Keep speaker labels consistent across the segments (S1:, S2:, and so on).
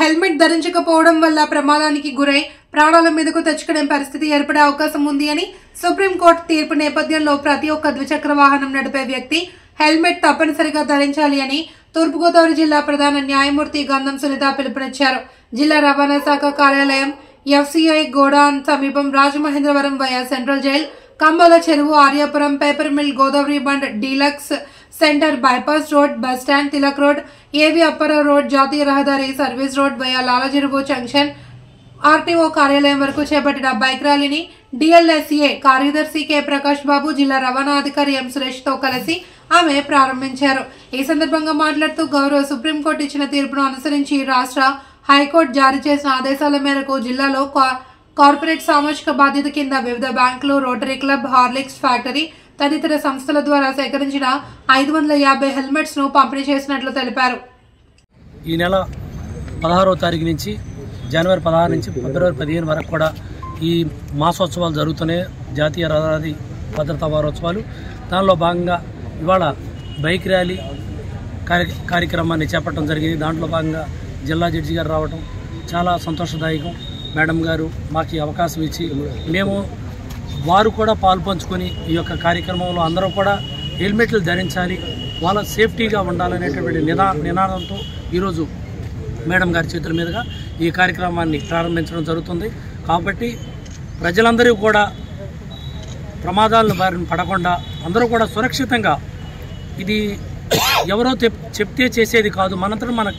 S1: Helmet ధరించకపోవడం వల్ల ప్రమాదానికి గురై ప్రాణాల మీదకు తెచ్చుకునే పరిస్థితి ఏర్పడే అవకాశం ఉంది అని సుప్రీంకోర్టు తీర్పు నేపథ్యంలో ప్రతి ఒక్క ద్విచక్ర వాహనం నడిపే వ్యక్తి హెల్మెట్ తప్పనిసరిగా ధరించాలి అని తూర్పుగోదావరి జిల్లా ప్రధాన న్యాయమూర్తి గంధం సునీత పిలుపునిచ్చారు. జిల్లా రవాణా శాఖ కార్యాలయం FCI గోడాన్ సమీపం Rajamahendravaram via central jail, Kambala Cheruvu, Aryapuram, paper mill, Godavari bund, deluxe centre, bypass road, bus stand, Tilak road, AV Apparao road, జాతీయ రహదారి, service road via Lalacheruvu junction, RTO కార్యాలయం వరకు చేపట్టిన బైక్ ర్యాలీని DLSA కార్యదర్శి K ప్రకాష్ బాబు, జిల్లా రవాణా అధికారి M సురేష్తో కలిసి ఆమె ప్రారంభించారు. ఈ సందర్భంగా మాట్లాడుతూ గౌరవ సుప్రీంకోర్టు ఇచ్చిన తీర్పును అనుసరించి రాష్ట్ర హైకోర్టు జారీ చేసిన ఆదేశాల మేరకు జిల్లాలో కార్పొరేట్ సామాజిక బాధ్యత కింద వివిధ బ్యాంకులు, రోటరీ క్లబ్, హార్లిక్స్ ఫ్యాక్టరీ తదితర సంస్థల ద్వారా సేకరించిన 550 హెల్మెట్స్ ను పంపిణీ చేసినట్లు తెలిపారు.
S2: ఈ నెల 16వ తారీఖు నుంచి జనవరి 16 నుంచి ఫిబ్రవరి 15 వరకు కూడా ఈ మాసోత్సవాలు జరుగుతున్నాయి. జాతీయ రహదారి భద్రతా వారోత్సవాలు. దానిలో భాగంగా ఇవాళ బైక్ ర్యాలీ కార్యక్రమాన్ని చేపట్టడం జరిగింది. దాంట్లో భాగంగా జిల్లా జడ్జి గారు రావడం చాలా సంతోషదాయకం. మేడం గారు మాకు అవకాశం ఇచ్చి వారు కూడా పాల్పంచుకొని ఈ యొక్క కార్యక్రమంలో అందరూ కూడా హెల్మెట్లు ధరించాలి, వాళ్ళ సేఫ్టీగా ఉండాలనేటువంటి నినాదంతో ఈరోజు మేడం గారి చేతుల మీదుగా ఈ కార్యక్రమాన్ని ప్రారంభించడం జరుగుతుంది. కాబట్టి ప్రజలందరూ కూడా ప్రమాదాలను బారిన పడకుండా అందరూ కూడా సురక్షితంగా, ఇది ఎవరో చెప్తే చేసేది కాదు, మనంతరం మనం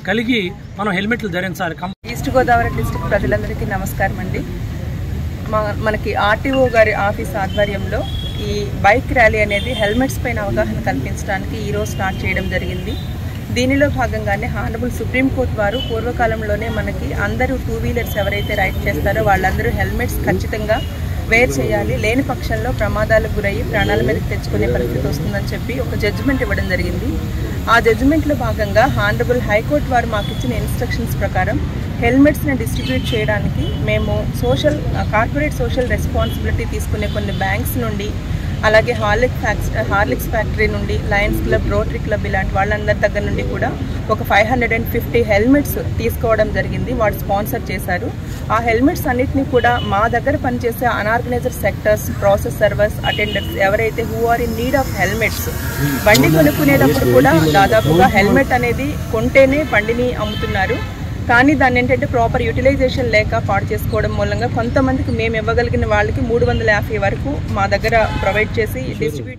S2: కలిగి మనం హెల్మెట్లు ధరించాలి.
S3: ఈస్ట్ గోదావరి డిస్ట్రిక్ట్ ప్రజలందరికీ నమస్కారం అండి. మనకి RTO గారి ఆఫీస్ ఆధ్వర్యంలో ఈ బైక్ ర్యాలీ అనేది హెల్మెట్స్ పైన అవగాహన కల్పించడానికి ఈరోజు స్టార్ట్ చేయడం జరిగింది. దీనిలో భాగంగానే హానరబుల్ సుప్రీంకోర్టు వారు పూర్వకాలంలోనే మనకి అందరూ 2 వీలర్స్ ఎవరైతే రైడ్ చేస్తారో వాళ్ళందరూ హెల్మెట్స్ ఖచ్చితంగా వేర్ చేయాలి, లేని పక్షంలో ప్రమాదాలకు గురయ్యి ప్రాణాల మీదకి తెచ్చుకునే పరిస్థితి వస్తుందని చెప్పి ఒక జడ్జిమెంట్ ఇవ్వడం జరిగింది. ఆ జడ్జిమెంట్లో భాగంగా హానరబుల్ హైకోర్టు వారు మాకు ఇచ్చిన ఇన్స్ట్రక్షన్స్ ప్రకారం హెల్మెట్స్ని డిస్ట్రిబ్యూట్ చేయడానికి మేము కార్పొరేట్ సోషల్ రెస్పాన్సిబిలిటీ తీసుకునే కొన్ని బ్యాంక్స్ నుండి, అలాగే హార్లిక్స్ ఫ్యాక్టరీ నుండి, లయన్స్ క్లబ్, రోటరీ క్లబ్ ఇలాంటి వాళ్ళందరి దగ్గర నుండి కూడా ఒక 550 హెల్మెట్స్ తీసుకోవడం జరిగింది. వాళ్ళు స్పాన్సర్ చేశారు. ఆ హెల్మెట్స్ అన్నిటినీ కూడా మా దగ్గర పనిచేసే unorganised sectors, process servers attenders ఎవరైతే who are in need of helmets, బండి కొనుక్కునేటప్పుడు కూడా దాదాపుగా హెల్మెట్ అనేది కొంటేనే బండిని అమ్ముతున్నారు. కానీ దాన్ని ఏంటంటే ప్రాపర్ యూటిలైజేషన్ లేక పాడు చేసుకోవడం మూలంగా కొంతమందికి మేము ఇవ్వగలిగిన వాళ్ళకి 350 వరకు మా దగ్గర ప్రొవైడ్ చేసి డిస్ట్రిబ్యూట్